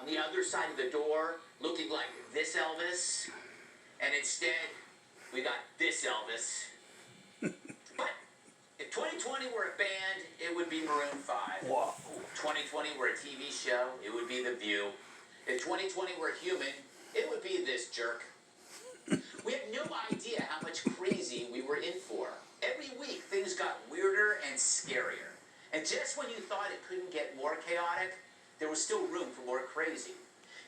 on the other side of the door looking like this Elvis, and instead we got this Elvis. But if 2020 were a band, it would be Maroon 5. Wow. 2020 were a TV show, it would be The View. If 2020 were human, it would be this jerk. We had no idea how much crazy we were in for. Every week, things got weirder and scarier. And just when you thought it couldn't get more chaotic, there was still room for more crazy.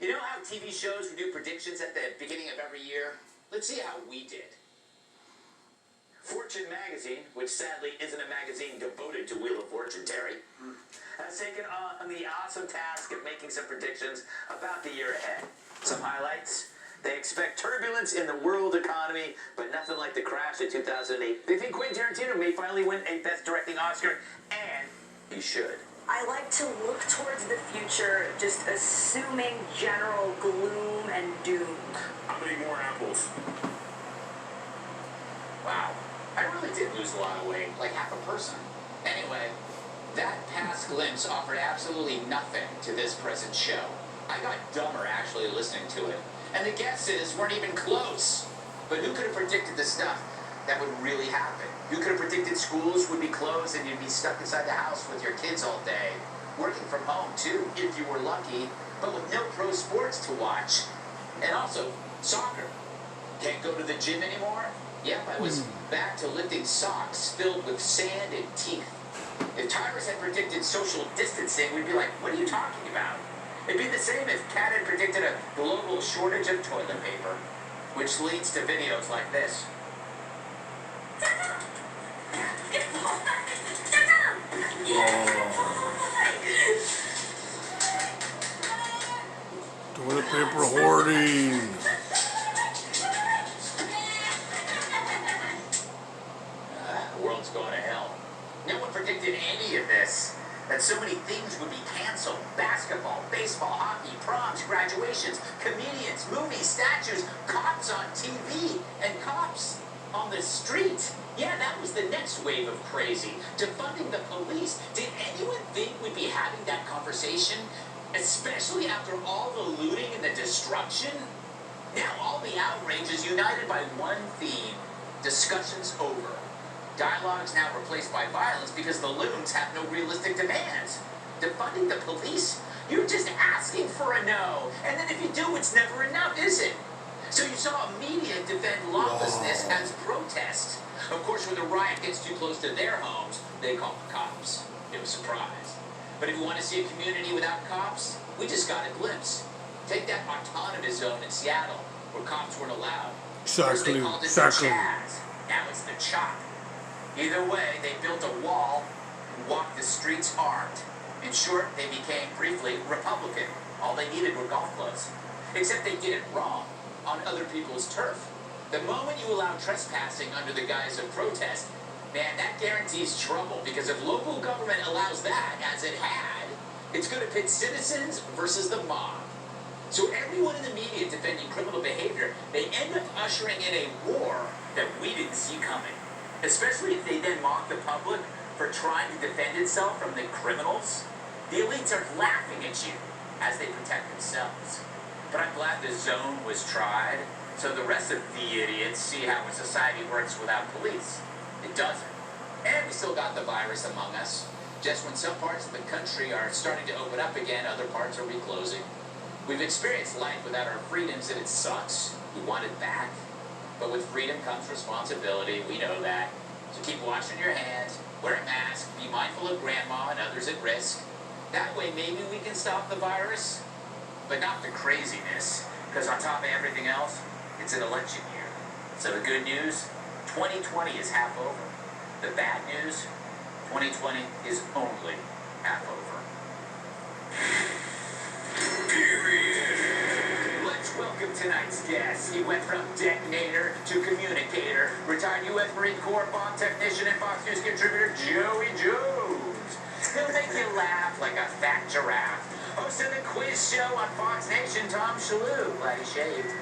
You know how TV shows would do predictions at the beginning of every year? Let's see how we did. Fortune magazine, which sadly isn't a magazine devoted to Wheel of Fortune, Terry, has taken on the awesome task of making some predictions about the year ahead. Some highlights. They expect turbulence in the world economy, but nothing like the crash of 2008. They think Quentin Tarantino may finally win a Best Directing Oscar, and he should. I like to look towards the future, just assuming general gloom and doom. How many more apples? Wow, I really did lose a lot of weight, like half a person. Anyway, that past glimpse offered absolutely nothing to this present show. I got dumber actually listening to it. And the guesses weren't even close. But who could have predicted the stuff that would really happen? Who could have predicted schools would be closed and you'd be stuck inside the house with your kids all day? Working from home, too, if you were lucky, but with no pro sports to watch. And also, soccer. Can't go to the gym anymore? Yep, I was back to lifting socks filled with sand and teeth. If Tyrus had predicted social distancing, we'd be like, what are you talking about? It'd be the same if Kat had predicted a global shortage of toilet paper, which leads to videos like this. Toilet paper hoarding. The world's going to hell. No one predicted any of this. That so many things would be canceled. Basketball, baseball, hockey, proms, graduations, comedians, movies, statues, cops on TV, and cops on the street. Yeah, that was the next wave of crazy. Defunding the police. Did anyone think we'd be having that conversation? Especially after all the looting and the destruction? Now all the outrage is united by one theme. Discussions over. Dialogue's now replaced by violence because the loons have no realistic demands. Defunding the police? You're just asking for a no. And then if you do, it's never enough, is it? So you saw media defend lawlessness as protest. Of course, when the riot gets too close to their homes, they call the cops. It was a surprise. But if you want to see a community without cops, we just got a glimpse. Take that autonomous zone in Seattle, where cops weren't allowed. First they called it the Chaz. Now it's the Chop. Either way, they built a wall and walked the streets armed. In short, they became, briefly, Republican. All they needed were golf clubs. Except they did it wrong, on other people's turf. The moment you allow trespassing under the guise of protest, man, that guarantees trouble, because if local government allows that, as it had, it's going to pit citizens versus the mob. So everyone in the media defending criminal behavior, they end up ushering in a war that we didn't see coming. Especially if they then mock the public for trying to defend itself from the criminals. The elites are laughing at you as they protect themselves. But I'm glad the zone was tried, so the rest of the idiots see how a society works without police. It doesn't. And we still got the virus among us. Just when some parts of the country are starting to open up again, other parts are reclosing. We've experienced life without our freedoms, and it sucks. We want it back. But with freedom comes responsibility, we know that. So keep washing your hands, wear a mask, be mindful of grandma and others at risk. That way maybe we can stop the virus, but not the craziness. Because on top of everything else, it's an election year. So the good news, 2020 is half over. The bad news, 2020 is only half over. Welcome tonight's guest. He went from detonator to communicator. Retired U.S. Marine Corps bomb technician and Fox News contributor Joey Jones. He'll make you laugh like a fat giraffe. Host of the quiz show on Fox Nation, Tom Shalhoub. Glad he shaved.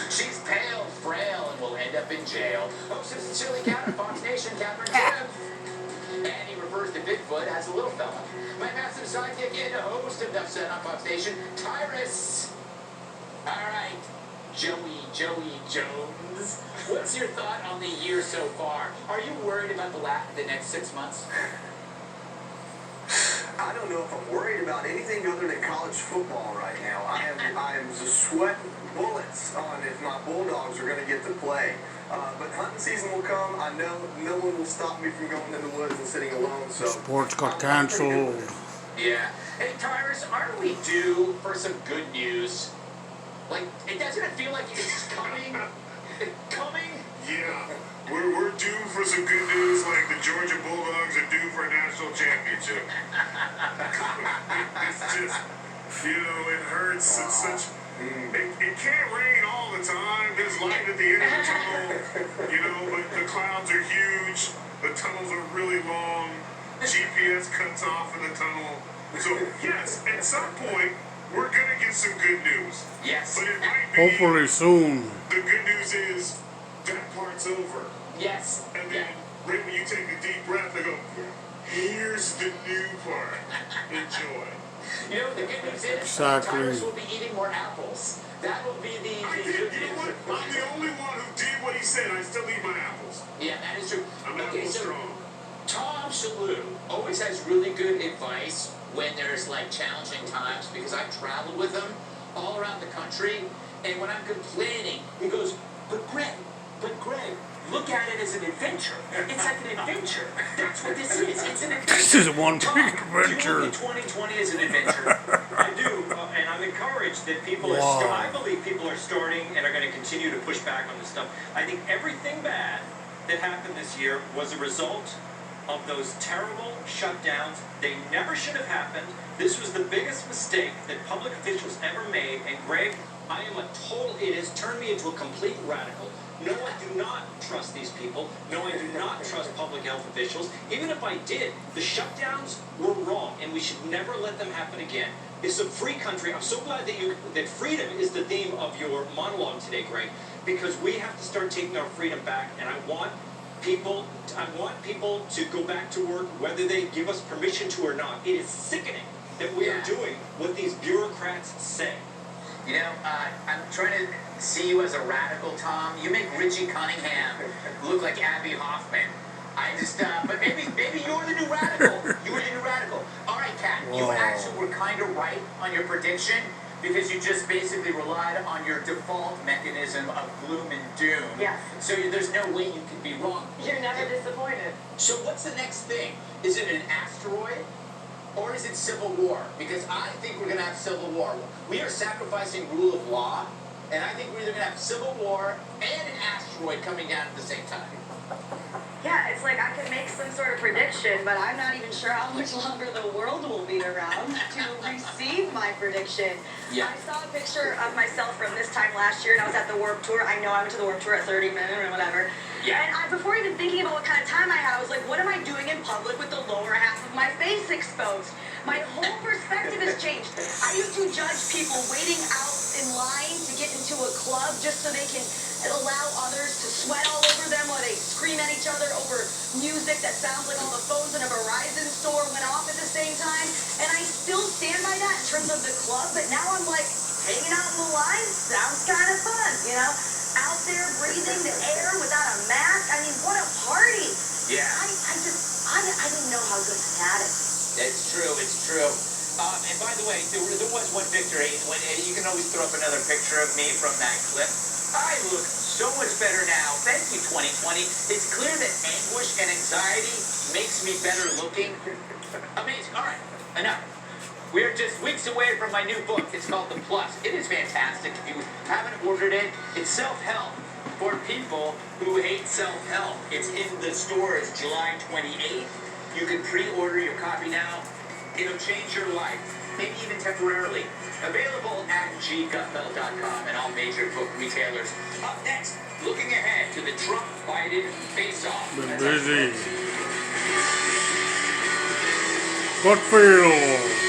She's pale, frail, and will end up in jail. Host of Sincerely Cat on Fox Nation, Catherine Grimm. And he refers to Bigfoot as a little fella. My massive sidekick and host of Enough Said on Fox Nation, Tyrus All right, Joey Jones. What's your thought on the year so far? Are you worried about the next 6 months? I don't know if I'm worried about anything other than college football right now. I am just sweating bullets on if my Bulldogs are going to get to play. But hunting season will come. I know no one will stop me from going in the woods and sitting alone. So Sports got I'm pretty good canceled. with it. Yeah. Hey, Tyrus, aren't we due for some good news? Like, it doesn't feel like it's coming? Coming? Yeah, we're due for some good news, like the Georgia Bulldogs are due for a national championship. It's just, it hurts. It's such. It can't rain all the time. There's light at the end of the tunnel, but the clouds are huge. The tunnels are really long. GPS cuts off in the tunnel. So, yes, at some point, we're going to get some good news. Yes. But it might be. Hopefully soon. The good news is that part's over. Yes. And then, right when you take a deep breath, I go, here's the new part. Enjoy. You know, the good news is Exactly. Tyrus will be eating more apples. That will be the good You know what? news. I'm the only one who did what he said. I still eat my apples. Yeah, that is true. I'm Okay, apple so strong. Tom Shalhoub always has really good advice when there's like challenging times because I've traveled with him all around the country, and when I'm complaining, he goes, but Greg, look at it as an adventure. It's like an adventure. That's what this is. It's an adventure. This is one Tom, big do adventure. you look at 2020 as an adventure? I do, and I'm encouraged that people are. Wow. I believe people are starting and are going to continue to push back on this stuff. I think everything bad that happened this year was a result of those terrible shutdowns. They never should have happened. This was the biggest mistake that public officials ever made. And Greg, I am a total. It has turned me into a complete radical. No, I do not trust these people. No, I do not trust public health officials. Even if I did, the shutdowns were wrong, and we should never let them happen again. It's a free country. I'm so glad that freedom is the theme of your monologue today, Greg, because we have to start taking our freedom back, and I want people to go back to work whether they give us permission to or not. It is sickening that we are doing what these bureaucrats say. You know, I'm trying to see you as a radical, Tom. You make Richie Cunningham look like Abby Hoffman. I just, but maybe you're the new radical. You were the new radical. All right, Kat, you Whoa. actually were kind of right on your prediction because you just basically relied on your default mechanism of gloom and doom. Yes. So there's no way you could be wrong. You're never disappointed. So what's the next thing? Is it an asteroid? Or is it civil war? Because I think we're going to have civil war. We are sacrificing rule of law, and I think we're either going to have civil war and an asteroid coming down at the same time. Yeah, it's like I could make some sort of prediction, but I'm not even sure how much longer the world will be around to receive my prediction. Yeah. I saw a picture of myself from this time last year, and I was at the Warped Tour. I know I went to the Warped Tour at 30 minutes or whatever. Yeah. And before even thinking about what kind of time I had, I was like, what am I doing in public with the lower half of my face exposed? My whole perspective has changed. I used to judge people waiting out in line to get into a club just so they can allow others to sweat all over them while they scream at each other over music that sounds like all the phones in a Verizon store went off at the same time. And I still stand by that in terms of the club, but now I'm like, hanging out in the line sounds kind of fun, out there breathing the air without a mask. I mean, what a party. Yeah. I didn't know how good I had it. It's true. And by the way, there was one victory. And you can always throw up another picture of me from that clip. I look so much better now. Thank you, 2020. It's clear that anguish and anxiety makes me better looking. Amazing. All right, enough. We're just weeks away from my new book. It's called The Plus. It is fantastic. If you haven't ordered it, it's self-help for people who hate self-help. It's in the stores July 28th. You can pre-order your copy now. It'll change your life, maybe even temporarily. Available at ggutfeld.com and all major book retailers. Up next, looking ahead to the Trump-Biden face-off. Been busy. Gutfield.